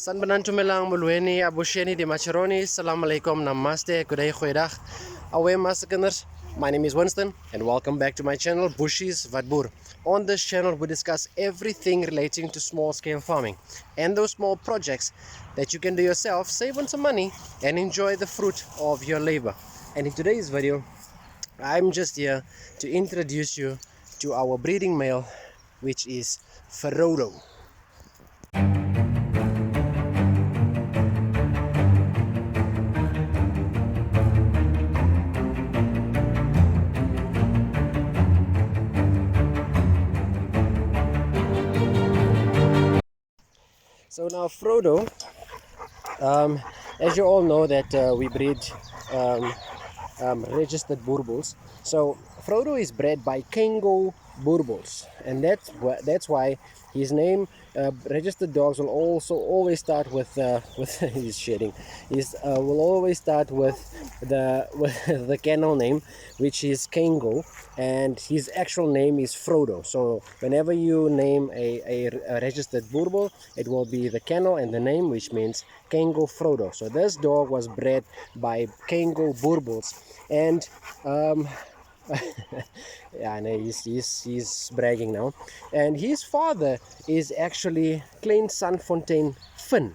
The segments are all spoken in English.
San Benantumelang Mulweni Abusheni de Macharoni, Salam Alaikum, Namaste, Good day, Goeiedag. Away Massakinders. My name is Winston and welcome back to my channel Bushie's Vadboer. On this channel we discuss everything relating to small scale farming and those small projects that you can do yourself, save on some money and enjoy the fruit of your labor. And in today's video I'm just here to introduce you to our breeding male, which is Frodo. So now Frodo, as you all know that we breed registered Boerboels. So Frodo is bred by Kaingo Boerboels, and that's why his name. Registered dogs will also always start with he's shedding. Will always start with the kennel name, which is Kaingo, and his actual name is Frodo. So whenever you name a registered Boerboel, it will be the kennel and the name, which means Kaingo Frodo. So this dog was bred by Kaingo Boerboels, and yeah, no, he's bragging now. And his father is actually Klein Sanfontein Finn.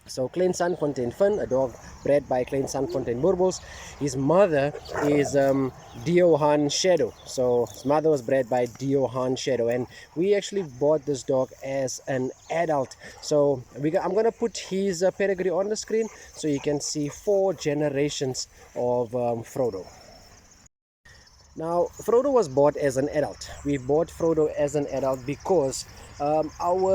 So Klein Sanfontein Finn, a dog bred by Klein Sanfontein Boerboels. His mother is Diohan Shadow. So his mother was bred by Diohan Shadow, and we actually bought this dog as an adult. So I'm gonna put his pedigree on the screen so you can see 4 generations of Frodo. Now, Frodo was bought as an adult. We bought Frodo as an adult because our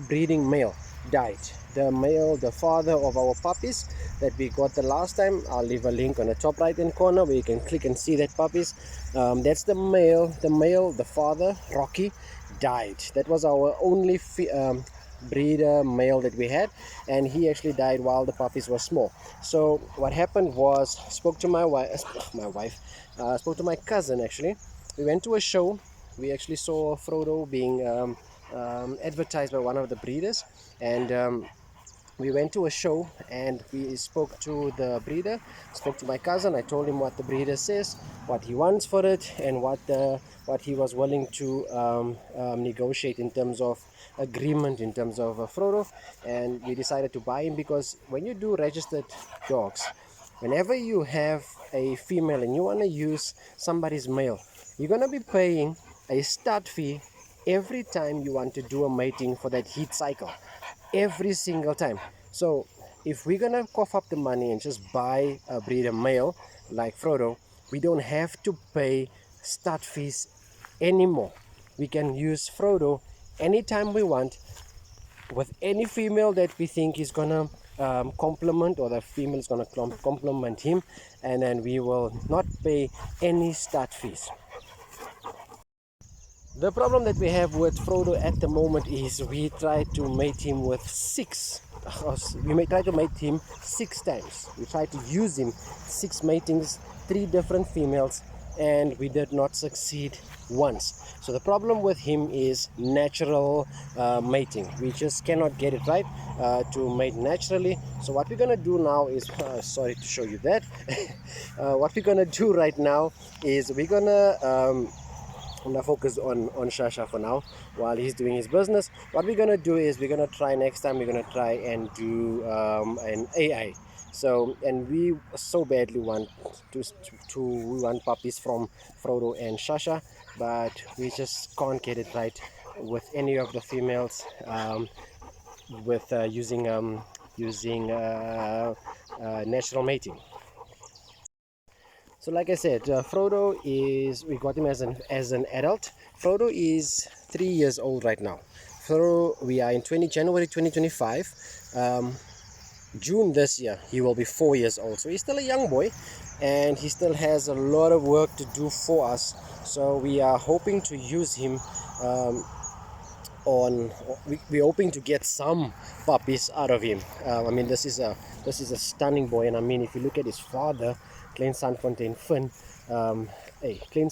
breeding male died. The father of our puppies that we got the last time. I'll leave a link on the top right hand corner where you can click and see that puppies. That's the male. The father, Rocky, died. That was our only breeder male that we had, and he actually died while the puppies were small. So what happened was, spoke to my cousin. Actually, we went to a show. We actually saw Frodo being advertised by one of the breeders, and we went to a show and we spoke to the breeder, spoke to my cousin. I told him what the breeder says, what he wants for it, and what he was willing to negotiate in terms of agreement in terms of Frodo. And we decided to buy him because when you do registered dogs, whenever you have a female and you want to use somebody's male, you're going to be paying a stud fee every time you want to do a mating for that heat cycle, every single time. So if we're gonna cough up the money and just buy a breeder male like Frodo, we don't have to pay stud fees anymore. We can use Frodo anytime we want with any female that we think is gonna complement, or the female is gonna complement him, and then we will not pay any stud fees. The problem that we have with Frodo at the moment is we try to mate him with 6. We may try to mate him 6 times. We tried to use him 6 matings, 3 different females, and we did not succeed once. So the problem with him is natural mating. We just cannot get it right to mate naturally. So what we're gonna do now is, sorry to show you that. What we're gonna do right now is we're gonna I'm gonna focus on Shasha for now while he's doing his business. What we're gonna do is we're gonna try next time. We're gonna try and do an AI. So, and we so badly want we want puppies from Frodo and Shasha, but we just can't get it right with any of the females with using natural mating. So like I said, Frodo we got him as an adult. Frodo is 3 years old right now. Frodo, we are in January 2025. June this year, he will be 4 years old. So he's still a young boy, and he still has a lot of work to do for us. So we are hoping to use him we're hoping to get some puppies out of him. I mean, this is a stunning boy, and I mean, if you look at his father, Klein Sanfontein Finn, Hey, Klein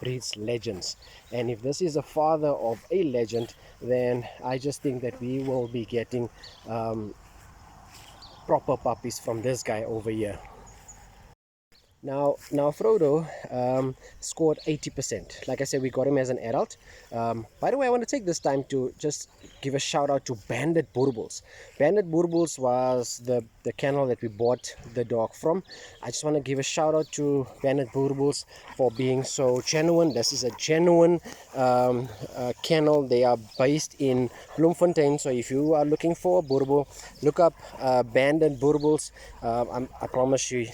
breeds legends, and if this is a father of a legend, then I just think that we will be getting proper puppies from this guy over here. Now Frodo scored 80%. Like I said, we got him as an adult. By the way, I want to take this time to just give a shout out to Bandit Boerboels. Bandit Boerboels was the kennel that we bought the dog from. I just want to give a shout out to Bandit Boerboels for being so genuine. This is a genuine kennel. They are based in Bloemfontein. So if you are looking for a Boerboel, look up Bandit Boerboels. I promise you,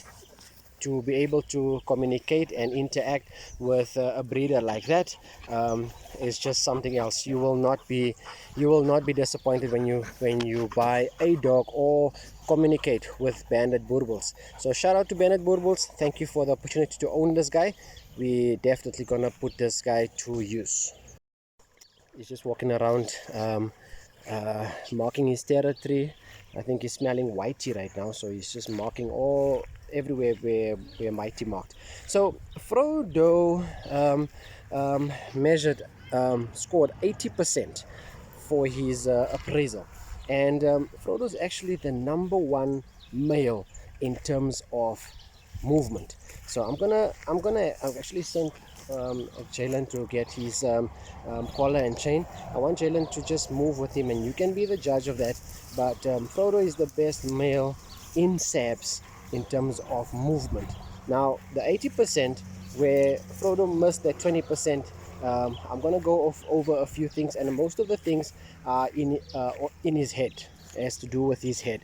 to be able to communicate and interact with a breeder like that is just something else. You will not be disappointed when you buy a dog or communicate with Bandit Boerboels. So shout out to Bandit Boerboels. Thank you for the opportunity to own this guy. We definitely gonna put this guy to use. He's just walking around, marking his territory. I think he's smelling whitey right now, so he's just marking all everywhere where mighty marked. So Frodo measured, scored 80% for his appraisal, and Frodo's actually the number one male in terms of movement. So I've actually sent Jalen to get his collar and chain. I want Jalen to just move with him, and you can be the judge of that. But Frodo is the best male in Sabs in terms of movement. Now the 80% where Frodo missed that 20%. I'm gonna go over a few things, and most of the things are in his head, has to do with his head.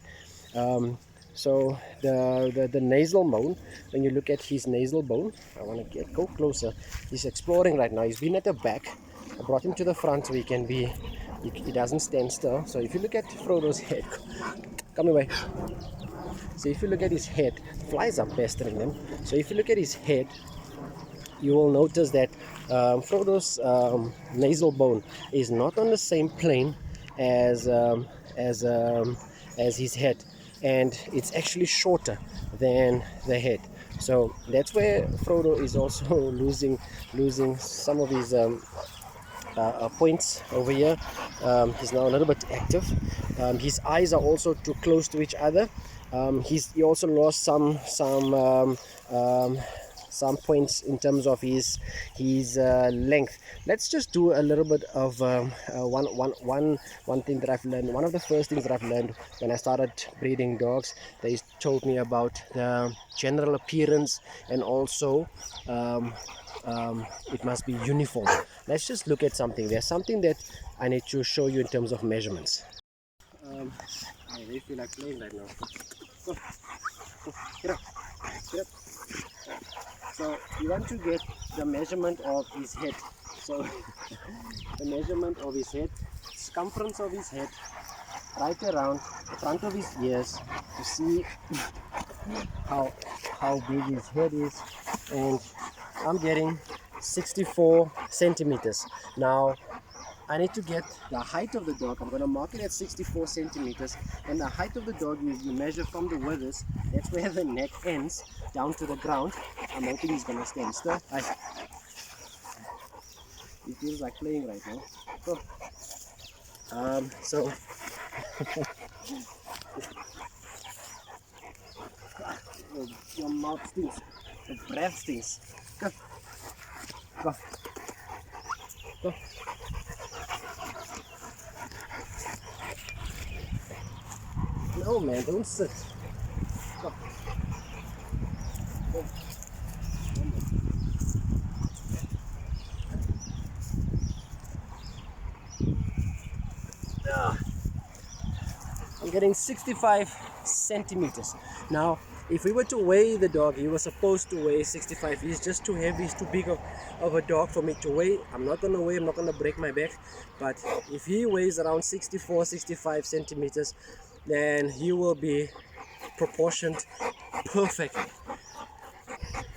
So the nasal bone, when you look at his nasal bone, I want to go closer. He's exploring right now. He's been at the back. I brought him to the front so he doesn't stand still. So if you look at Frodo's head, come away. So if you look at his head, flies are pestering them. So if you look at his head, you will notice that Frodo's nasal bone is not on the same plane as as um, as his head, and it's actually shorter than the head. So that's where Frodo is also losing some of his points over here. He's now a little bit active. His eyes are also too close to each other. He also lost some points in terms of his length. Let's just do a little bit of one thing that I've learned. One of the first things that I've learned when I started breeding dogs, they told me about the general appearance, and also it must be uniform. Let's just look at something. There's something that I need to show you in terms of measurements. I really feel like playing right now. Go, go, get up, get up. So you want to get the measurement of his head. So the measurement of his head, circumference of his head, right around the front of his ears, to see how big his head is, and I'm getting 64 centimeters. Now I need to get the height of the dog. I'm going to mark it at 64 centimeters, and the height of the dog you measure from the withers. That's where the neck ends, down to the ground. I'm hoping he's going to stand still. He feels like playing right now. So your mouth stinks, the breath stinks. Go, go, go. No man, don't sit. Go. Go. I'm getting 65 centimeters. Now, if we were to weigh the dog, he was supposed to weigh 65. He's just too heavy, he's too big of a dog for me to weigh. I'm not gonna weigh, I'm not gonna break my back. But if he weighs around 64, 65 centimeters, then he will be proportioned perfectly.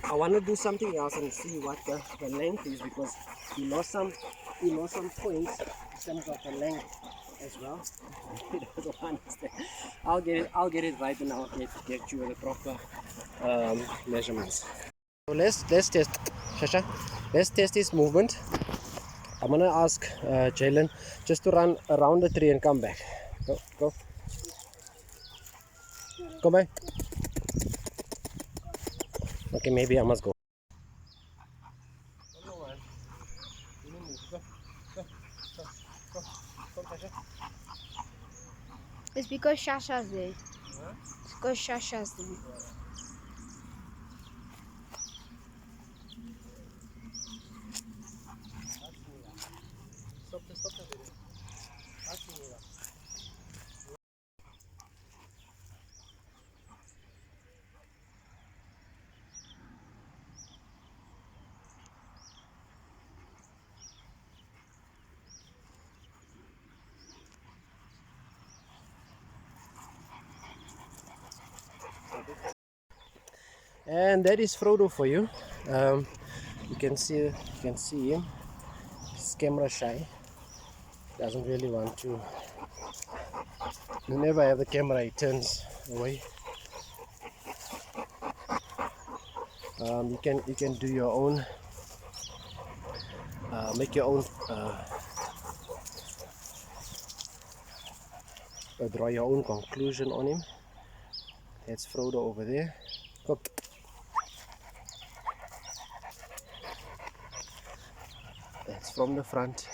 I want to do something else and see what the length is, because he lost some points in terms of the length as well. He doesn't understand. I'll get it right, and I'll get you the proper measurements. So let's test. Shasha, let's test his movement. I'm gonna ask Jalen just to run around the tree and come back. Go, go. Come back. Okay, maybe I must go. It's because Shasha's there. Huh? It's because Shasha's there. Stop the video. And that is Frodo for you. You can see him. He's camera shy. Doesn't really want to. Whenever I have the camera, he turns away. You can do your own, make your own, draw your own conclusion on him. That's Frodo over there. Go. That's from the front.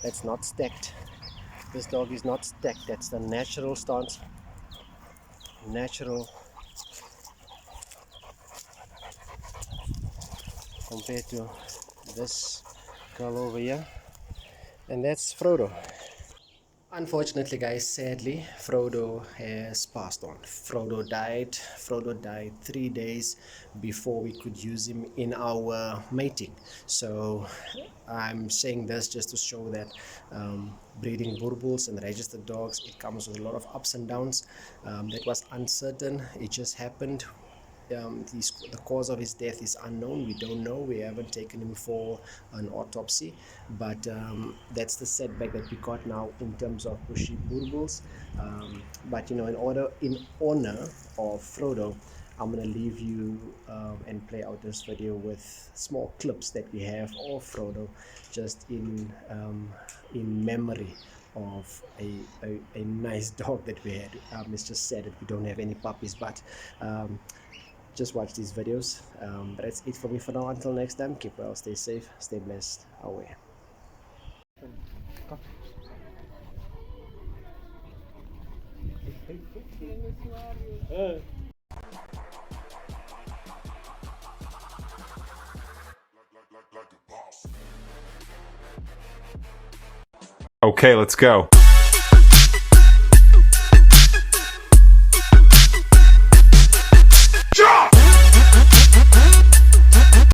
That's not stacked. This dog is not stacked. That's the natural stance. Natural compared to this girl over here. And that's Frodo. Unfortunately, guys, sadly, Frodo has passed on. Frodo died. Frodo died 3 days before we could use him in our mating. So I'm saying this just to show that breeding Boerboels and registered dogs, it comes with a lot of ups and downs. That was uncertain. It just happened. The cause of his death is unknown. We don't know. We haven't taken him for an autopsy, but that's the setback that we got now in terms of Bushie Boerboels. But in honor of Frodo, I'm gonna leave you and play out this video with small clips that we have of Frodo, just in memory of a nice dog that we had. It's just sad that we don't have any puppies, but just watch these videos. But that's it for me for now. Until next time, keep well, stay safe, stay blessed. Away. Okay, let's go.